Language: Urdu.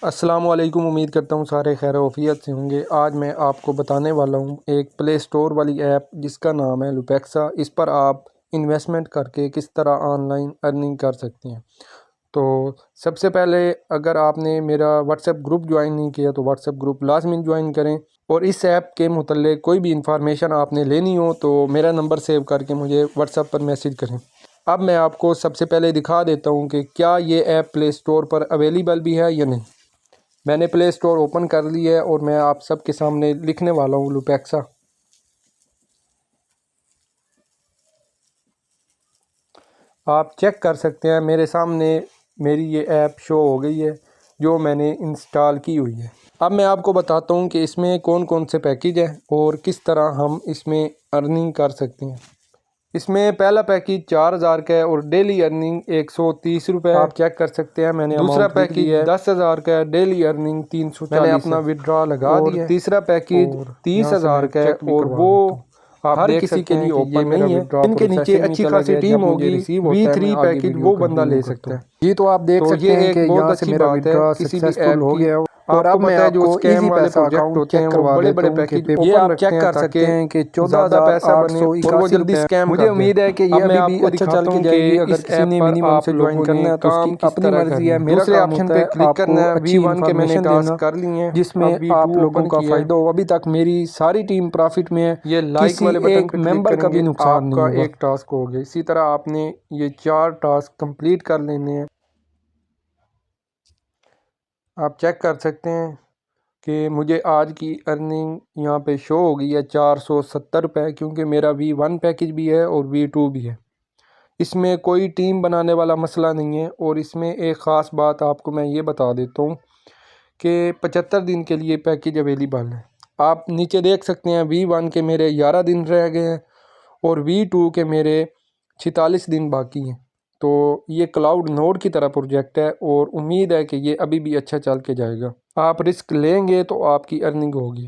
السلام علیکم، امید کرتا ہوں سارے خیر و عافیت سے ہوں گے۔ آج میں آپ کو بتانے والا ہوں ایک پلے اسٹور والی ایپ جس کا نام ہے لوپیکسا۔ اس پر آپ انویسٹمنٹ کر کے کس طرح آن لائن ارننگ کر سکتے ہیں۔ تو سب سے پہلے اگر آپ نے میرا واٹس ایپ گروپ جوائن نہیں کیا تو واٹس ایپ گروپ لازمی جوائن کریں، اور اس ایپ کے متعلق کوئی بھی انفارمیشن آپ نے لینی ہو تو میرا نمبر سیو کر کے مجھے واٹس ایپ پر میسیج کریں۔ اب میں آپ کو سب سے پہلے دکھا دیتا ہوں کہ کیا یہ ایپ پلے اسٹور پر اویلیبل بھی ہے یا نہیں۔ میں نے پلے اسٹور اوپن کر لی ہے اور میں آپ سب کے سامنے لکھنے والا ہوں لوپیکسا۔ آپ چیک کر سکتے ہیں میرے سامنے میری یہ ایپ شو ہو گئی ہے جو میں نے انسٹال کی ہوئی ہے۔ اب میں آپ کو بتاتا ہوں کہ اس میں کون کون سے پیکیج ہیں اور کس طرح ہم اس میں ارننگ کر سکتے ہیں۔ اس میں پہلا پیکیج 4000 کا ہے اور ڈیلی ارننگ 130 روپے آپ چیک کر سکتے ہیں۔ میں نے دوسرا پیکیج 10,000 کا ہے، ڈیلی ارننگ 340 میں نے اپنا وڈرا لگا دیا ہے۔ تیسرا پیکیج 30,000 کا ہے اور وہ ہر کسی کے لیے اوپن نہیں ہے۔ ان کے نیچے اچھی خاصی ٹیم ہوگی، V3 پیکیج وہ بندہ لے سکتا ہے۔ جی تو آپ دیکھ سکتے ہیں کہ یہاں سے میرا وڈرا سکسیسفل ہو گیا ہے، اور اب میں آپ کو ایزی پیسہ اکاؤنٹ چیک کروا دیتا ہوں کہ یہ آپ چیک کر سکتے ہیں کہ زیادہ پیسہ بنے اور وہ جلدی اسکیم مجھے امید ہے کہ یہ ابھی بھی اچھا چل کے جائے گی۔ اگر کسی نے منیمم سے جوائن کرنا ہے تو اس کی اپنی مرضی ہے، میرا کام ہوتا ہے آپ کو اچھی انفارمیشن دینا جس میں آپ لوگوں کا فائدہ ہو۔ ابھی تک میری ساری ٹیم پرافٹ میں ہے، یہ لائک کسی والے بٹن ایک پہ کلک ممبر کا کریں بھی گے نقصان نہیں آپ کا ہوگا۔ ایک ٹاسک ہو گیا۔ اسی طرح آپ نے یہ 4 ٹاسک کمپلیٹ کر لینے ہیں۔ آپ چیک کر سکتے ہیں کہ مجھے آج کی ارننگ یہاں پہ شو ہو گئی ہے 470 روپے، کیونکہ میرا V1 پیکیج بھی ہے اور V2 بھی ہے۔ اس میں کوئی ٹیم بنانے والا مسئلہ نہیں ہے، اور اس میں ایک خاص بات آپ کو میں یہ بتا دیتا ہوں کہ 75 دن کے لیے پیکیج اویلیبل ہے۔ آپ نیچے دیکھ سکتے ہیں V1 کے میرے 11 دن رہ گئے ہیں اور V2 کے میرے 46 دن باقی ہیں۔ تو یہ کلاؤڈ نوڈ کی طرح پروجیکٹ ہے اور امید ہے کہ یہ ابھی بھی اچھا چل کے جائے گا۔ آپ رسک لیں گے تو آپ کی ارننگ ہوگی۔